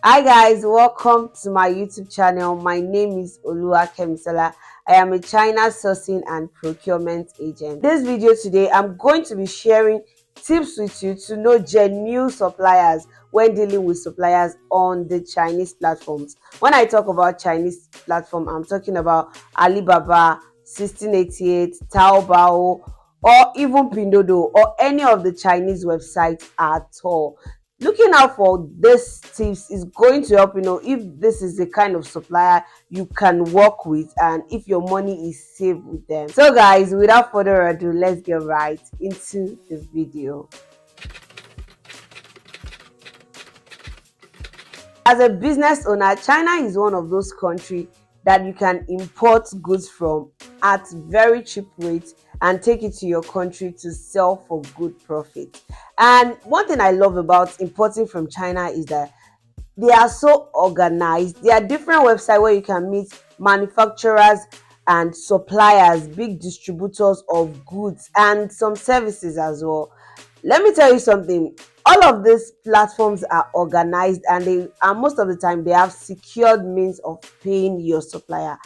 Hi guys, welcome to my YouTube channel. My name is Oluwakemisola. I am a China sourcing and procurement agent. This video today, I'm going to be sharing tips with you to know genuine suppliers when dealing with suppliers on the Chinese platforms. When I talk about Chinese platform, I'm talking about Alibaba, 1688, Taobao, or even Pindodo, or any of the Chinese websites at all. Looking out for these tips is going to help you know if this is the kind of supplier you can work with and if your money is safe with them. So guys, without further ado, let's get right into the video. As a business owner, China is one of those countries that you can import goods from at very cheap rates and take it to your country to sell for good profit. And one thing I love about importing from China is that they are so organized. There are different websites where you can meet manufacturers and suppliers, big distributors of goods and some services as well. Let me tell you something. All of these platforms are organized and most of the time they have secured means of paying your supplier.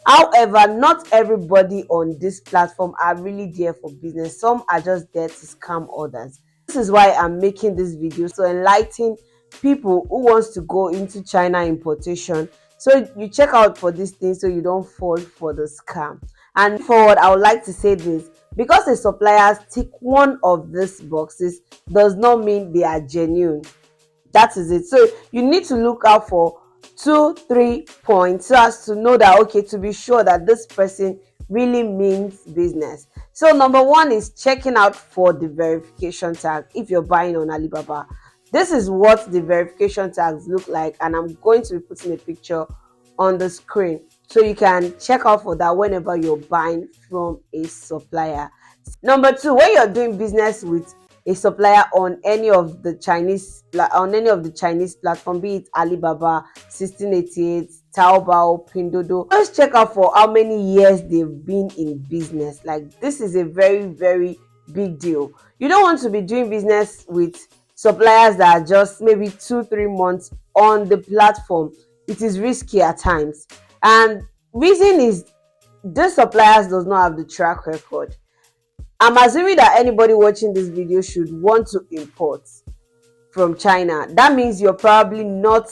However, not everybody on this platform are really there for business. Some are just there to scam others. This is why I'm making this video, to enlighten people who wants to go into China importation. So you check out for these things so you don't fall for the scam. And forward, I would like to say this: because the suppliers tick one of these boxes does not mean they are genuine. That is it. So you need to look out for 2-3 points so as to know that, okay, to be sure that this person really means business. So number one is checking out for the verification tag. If you're buying on Alibaba, this is what the verification tags look like, and I'm going to be putting a picture on the screen so you can check out for that whenever you're buying from a supplier. Number two, when you're doing business with a supplier on any of the Chinese platform, be it Alibaba, 1688, Taobao, Pindodo, just check out for how many years they've been in business. Like, this is a very big deal. You don't want to be doing business with suppliers that are just maybe 2-3 months on the platform. It is risky at times, and reason is these suppliers does not have the track record. I'm assuming that anybody watching this video should want to import from China. That means you're probably not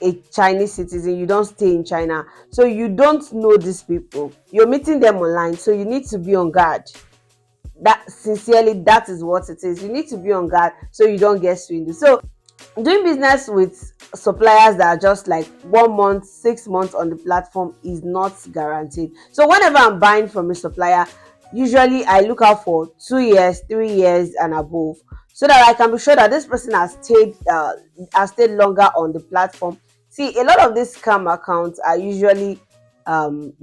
a Chinese citizen, you don't stay in China, so you don't know these people. You're meeting them online, so you need to be on guard. That, sincerely, that is what it is. You need to be on guard so you don't get swindled. So doing business with suppliers that are just like 1 month, 6 months on the platform is not guaranteed. So whenever I'm buying from a supplier, usually I look out for 2 years, 3 years and above, so that I can be sure that this person has stayed longer on the platform. See, a lot of these scam accounts are usually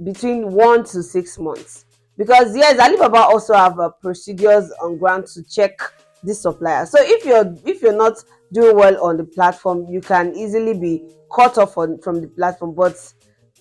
between 1 to 6 months, because yes, Alibaba also have procedures on ground to check this supplier. So if you're not doing well on the platform, you can easily be cut off from the platform. But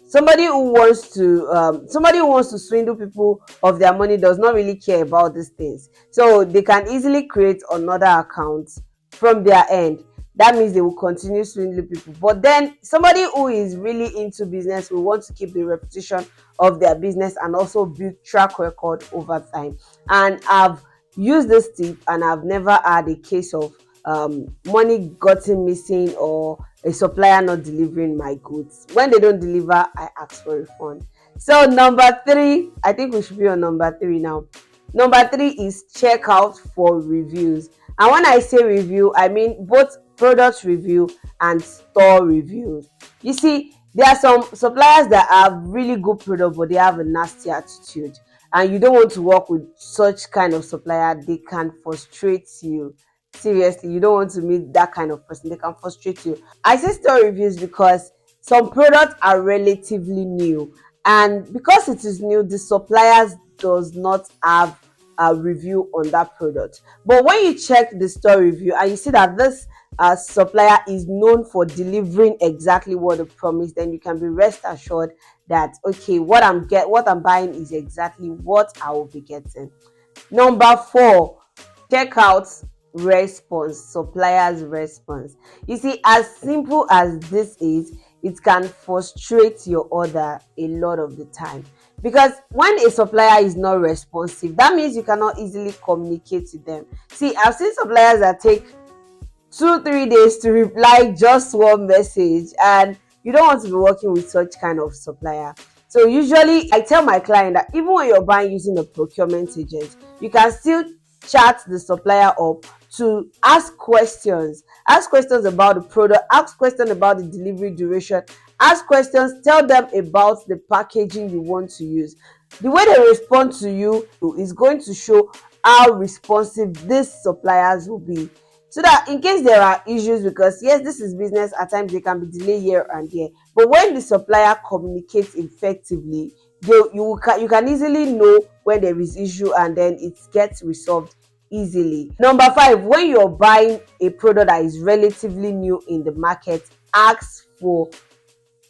somebody who wants to swindle people of their money does not really care about these things, so they can easily create another account from their end. That means they will continue swindling people. But then somebody who is really into business will want to keep the reputation of their business and also build track record over time. And I've used this tip and I've never had a case of money gotten missing or a supplier not delivering my goods. When they don't deliver, I ask for a refund. So number three, I think we should be on number three now. Number three is check out for reviews. And when I say review, I mean both product review and store reviews. You see, there are some suppliers that have really good product, but they have a nasty attitude. And you don't want to work with such kind of supplier. They can frustrate you. Seriously, you don't want to meet that kind of person. They can frustrate you. I say store reviews because some products are relatively new, and because it is new, the suppliers does not have a review on that product. But when you check the store review and you see that this supplier is known for delivering exactly what they promised, then you can be rest assured that, okay, what I'm buying is exactly what I will be getting. Number four, check out supplier's response. You see, as simple as this is, it can frustrate your order a lot of the time. Because when a supplier is not responsive, that means you cannot easily communicate with them. See, I've seen suppliers that take 2 3 days to reply just one message, and you don't want to be working with such kind of supplier. So usually I tell my client that even when you're buying using a procurement agent, you can still chat the supplier up to ask questions about the product, ask questions about the delivery duration, ask questions, tell them about the packaging you want to use. The way they respond to you is going to show how responsive these suppliers will be, so that in case there are issues, because yes, this is business, at times they can be delayed here and there, but when the supplier communicates effectively, you can easily know when there is issue, and then it gets resolved easily. Number 5, when you're buying a product that is relatively new in the market, ask for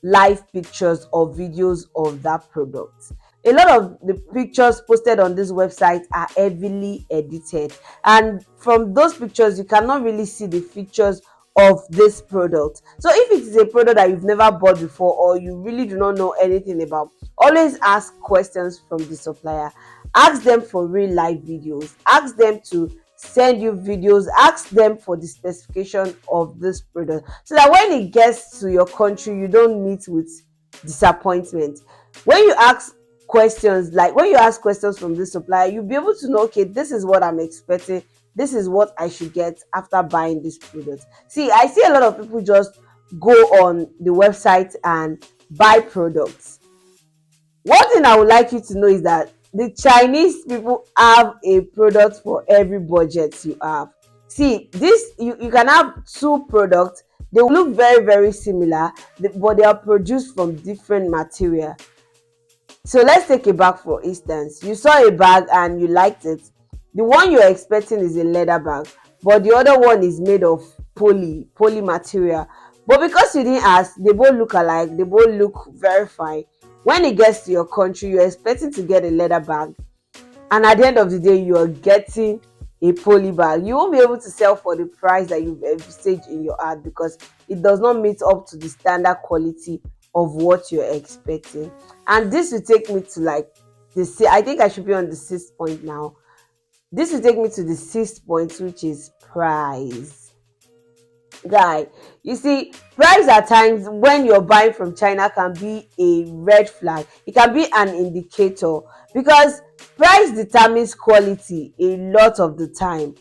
live pictures or videos of that product. A lot of the pictures posted on this website are heavily edited, and from those pictures you cannot really see the features of this product. So if it is a product that you've never bought before, or you really do not know anything about, always ask questions from the supplier. Ask them for real life videos, ask them to send you videos, ask them for the specification of this product, so that when it gets to your country you don't meet with disappointment. When you ask questions, like when you ask questions from this supplier, you'll be able to know, okay, this is what I'm expecting, this is what I should get after buying this product. See, I see a lot of people just go on the website and buy products. One thing I would like you to know is that the Chinese people have a product for every budget you have. See, this you can have two products, they will look very very similar, but they are produced from different material. So let's take a bag for instance. You saw a bag and you liked it. The one you're expecting is a leather bag, but the other one is made of poly material. But because you didn't ask, they both look alike, they both look very fine. When it gets to your country, you're expecting to get a leather bag, and at the end of the day you are getting a poly bag. You won't be able to sell for the price that you've envisaged in your ad, because it does not meet up to the standard quality of what you're expecting. And this will take me to like I think I should be on the 6th point now. This will take me to the 6th point, which is price. Guy, you see, price at times when you're buying from China can be a red flag, it can be an indicator, because price determines quality a lot of the time.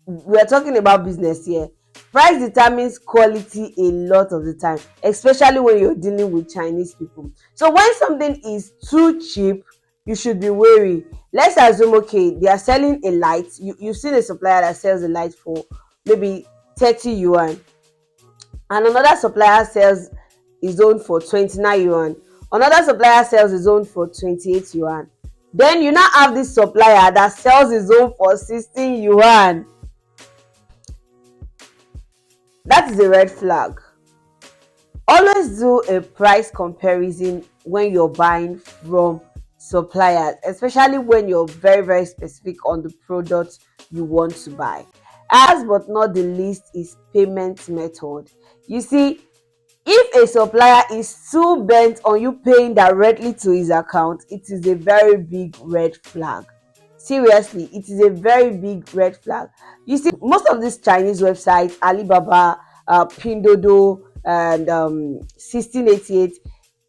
We are talking about business here. Price determines quality a lot of the time, especially when you're dealing with Chinese people. So when something is too cheap, you should be wary. Let's assume, okay, they are selling a light. You've seen a supplier that sells a light for maybe 30 yuan, and another supplier sells his own for 29 yuan. Another supplier sells his own for 28 yuan. Then you now have this supplier that sells his own for 16 yuan. That is a red flag. Always do a price comparison when you're buying from suppliers, especially when you're very very specific on the product you want to buy. Last but not the least is payment method. You see, if a supplier is too bent on you paying directly to his account, it is a very big red flag. Seriously, it is a very big red flag. You see, most of these Chinese websites, Alibaba, Pindodo, and 1688,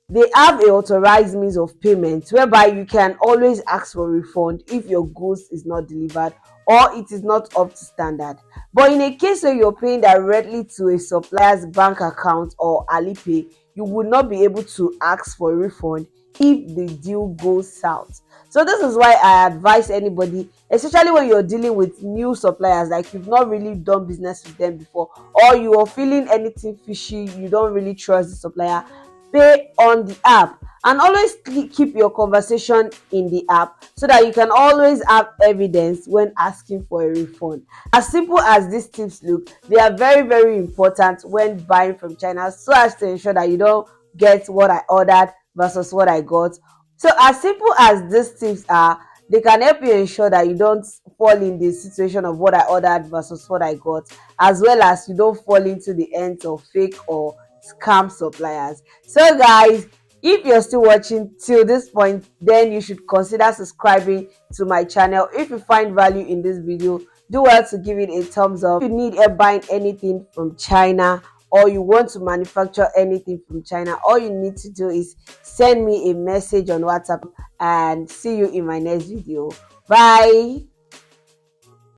they have a authorized means of payment whereby you can always ask for refund if your goods is not delivered or it is not up to standard. But in a case where you're paying directly to a supplier's bank account or Alipay, you would not be able to ask for a refund if the deal goes south. So this is why I advise anybody, especially when you're dealing with new suppliers, like you've not really done business with them before, or you are feeling anything fishy, you don't really trust the supplier, pay on the app. And always keep your conversation in the app, so that you can always have evidence when asking for a refund. As simple as these tips look, they are very very important when buying from China, so as to ensure that you don't get what I ordered versus what I got. So as simple as these tips are, They can help you ensure that you don't fall in the situation of what I ordered versus what I got, as well as you don't fall into the hands of fake or scam suppliers. So guys, if you're still watching till this point, then you should consider subscribing to my channel. If you find value in this video, do well to give it a thumbs up. If you need help buying anything from China, or you want to manufacture anything from China, all you need to do is send me a message on WhatsApp, and see you in my next video. Bye.